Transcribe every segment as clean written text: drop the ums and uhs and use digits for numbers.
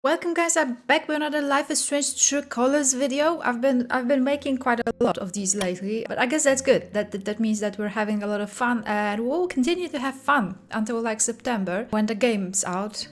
Welcome guys, I'm back with another Life is Strange True Colors video. I've been making quite a lot of these lately, but I guess that's good. That means that we're having a lot of fun and we'll continue to have fun until like September when the game's out.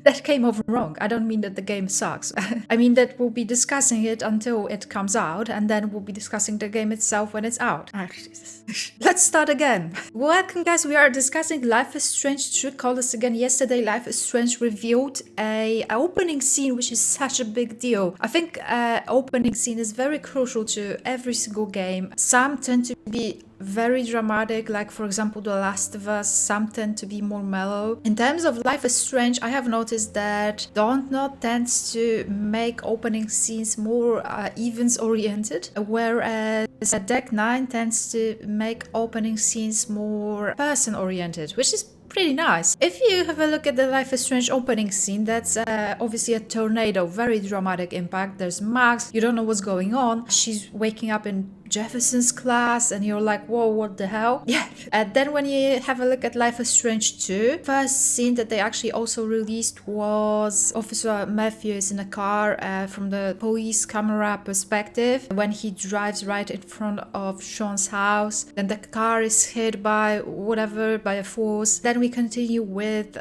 That came over wrong. I don't mean that the game sucks. I mean that we'll be discussing it until it comes out and then we'll be discussing the game itself when it's out. Ah, Jesus. Let's start again. Welcome guys, we are discussing Life is Strange True Colors again. Yesterday Life is Strange revealed a opening scene, which is such a big deal. I think opening scene is very crucial to every single game. Some tend to be very dramatic, like for example The Last of Us. Some tend to be more mellow. In terms of Life is Strange, I have noticed that Dontnod tends to make opening scenes more events oriented, whereas Deck 9 tends to make opening scenes more person oriented, which is pretty nice. If you have a look at the Life is Strange opening scene, that's obviously a tornado, very dramatic impact. There's Max, you don't know what's going on. She's waking up in Jefferson's class and you're like, whoa, what the hell? Yeah. And then when you have a look at Life is Strange 2, first scene that they actually also released was Officer Mathew is in a car from the police camera perspective when he drives right in front of Sean's house. Then the car is hit by whatever, by a force. Then we continue with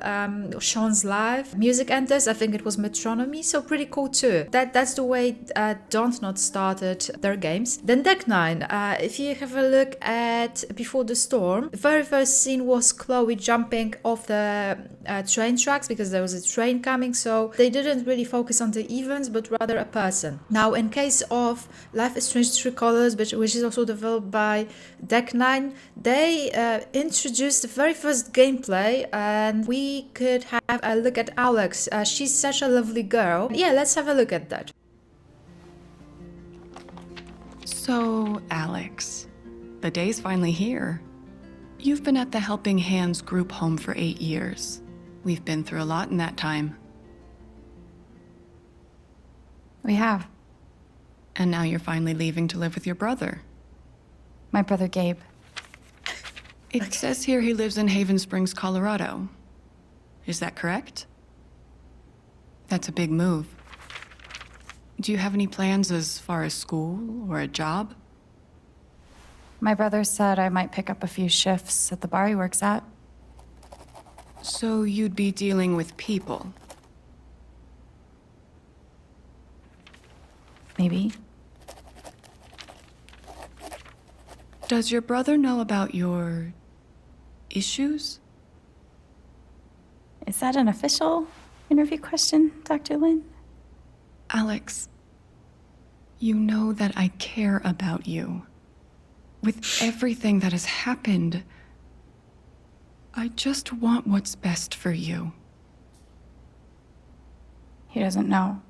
Sean's life. Music enters, I think it was Metronomy, so pretty cool too. That's the way Dontnod started their games. Then Deck 9. If you have a look at Before the Storm, the very first scene was Chloe jumping off the train tracks because there was a train coming, so they didn't really focus on the events but rather a person. Now in case of Life is Strange True Colors, which is also developed by Deck 9, they introduced the very first gameplay and we could have a look at Alex. She's such a lovely girl. Yeah, let's have a look at that. So, Alex, the day's finally here. You've been at the Helping Hands group home for 8 years. We've been through a lot in that time. We have. And now you're finally leaving to live with your brother. My brother Gabe. It says here he lives in Haven Springs, Colorado. Is that correct? That's a big move. Do you have any plans as far as school or a job? My brother said I might pick up a few shifts at the bar he works at. So you'd be dealing with people? Maybe. Does your brother know about your issues? Is that an official interview question, Dr. Lin? Alex, you know that I care about you. With everything that has happened, I just want what's best for you. He doesn't know.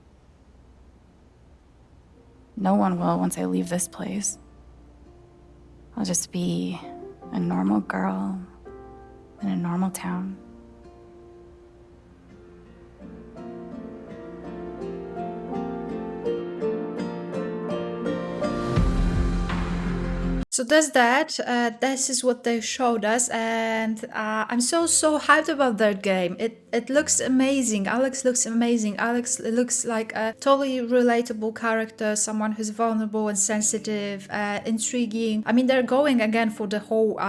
No one will once I leave this place. I'll just be a normal girl in a normal town. So that's that. This is what they showed us, and I'm so hyped about that game. It looks amazing. Alex looks amazing. Alex looks like a totally relatable character, someone who's vulnerable and sensitive, intriguing. I mean, they're going again for the whole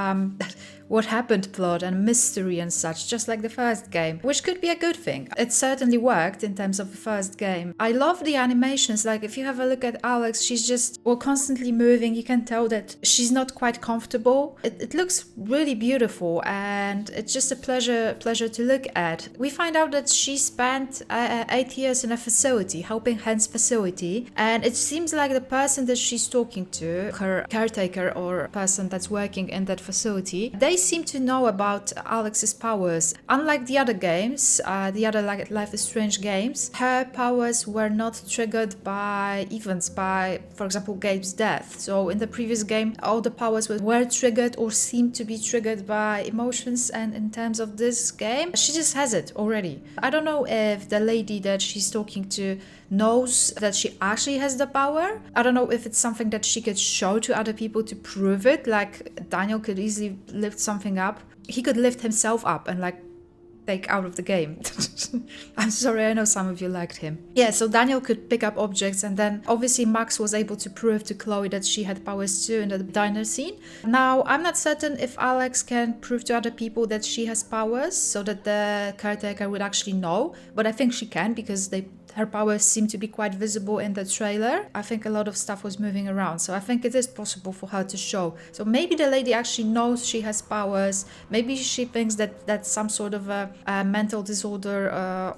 what happened plot and mystery and such, just like the first game, which could be a good thing. It certainly worked in terms of the first game. I love the animations. Like if you have a look at Alex, she's just constantly moving. You can tell that she's not quite comfortable. It looks really beautiful and it's just a pleasure to look at. We find out that she spent 8 years in a facility, Helping Hands facility, and it seems like the person that she's talking to, her caretaker or person that's working in that facility, they seem to know about Alex's powers. Unlike the other games, the other like Life is Strange games, her powers were not triggered by events, by, for example, Gabe's death. So in the previous game, all the powers were triggered or seemed to be triggered by emotions, and in terms of this game, she just has it already. I don't know if the lady that she's talking to knows that she actually has the power. I don't know if it's something that she could show to other people to prove it, like Daniel could easily lift something up. He could lift himself up and like take out of the game. I'm sorry, I know some of you liked him. Yeah, so Daniel could pick up objects, and then obviously Max was able to prove to Chloe that she had powers too in the diner scene. Now, I'm not certain if Alex can prove to other people that she has powers so that the caretaker would actually know, but I think she can because her powers seem to be quite visible in the trailer. I think a lot of stuff was moving around, so I think it is possible for her to show. So maybe the lady actually knows she has powers. Maybe she thinks that that's some sort of a mental disorder.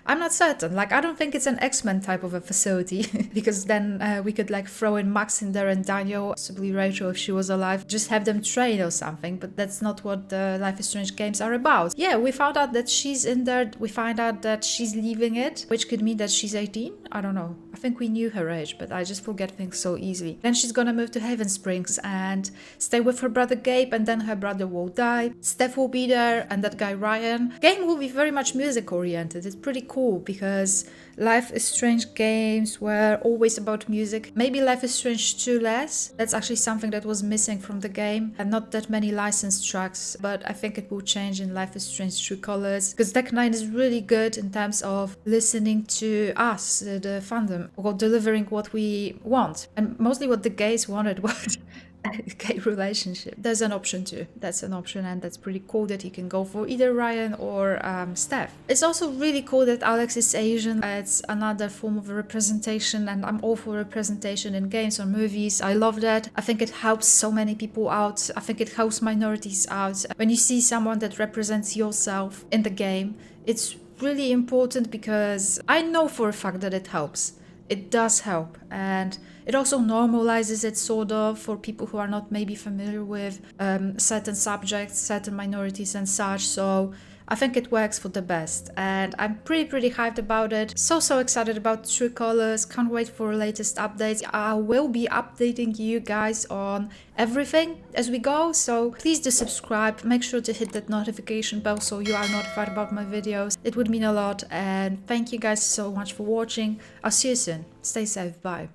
I'm not certain. Like, I don't think it's an X-Men type of a facility because then we could like throw in Max in there and Daniel, possibly Rachel if she was alive, just have them train or something. But that's not what the Life is Strange games are about. Yeah, we found out that she's in there. We find out that she's leaving it, which could mean that she's 18. I don't know. I think we knew her age, but I just forget things so easily. Then she's gonna move to Haven Springs and stay with her brother Gabe, and then her brother will die. Steph will be there, and that guy Ryan. Game will be very much music oriented. It's pretty cool because Life is Strange games were always about music. Maybe Life is Strange 2 less. That's actually something that was missing from the game, and not that many licensed tracks, but I think it will change in Life is Strange True Colors because Deck 9 is really good in terms of listening to us, the fandom, or delivering what we want. And mostly what the gays wanted was a gay relationship. There's an option too. That's an option, and that's pretty cool that you can go for either Ryan or Steph. It's also really cool that Alex is Asian. It's another form of representation, and I'm all for representation in games or movies. I love that. I think it helps so many people out. I think it helps minorities out. When you see someone that represents yourself in the game, it's really important because I know for a fact that it helps. It does help, and it also normalizes it sort of for people who are not maybe familiar with certain subjects, certain minorities and such. So I think it works for the best, and I'm pretty hyped about it. So excited about True Colors. Can't wait for latest updates. I will be updating you guys on everything as we go, so please do subscribe. Make sure to hit that notification bell so you are notified about my videos. It would mean a lot, and thank you guys so much for watching. I'll see you soon. Stay safe. Bye.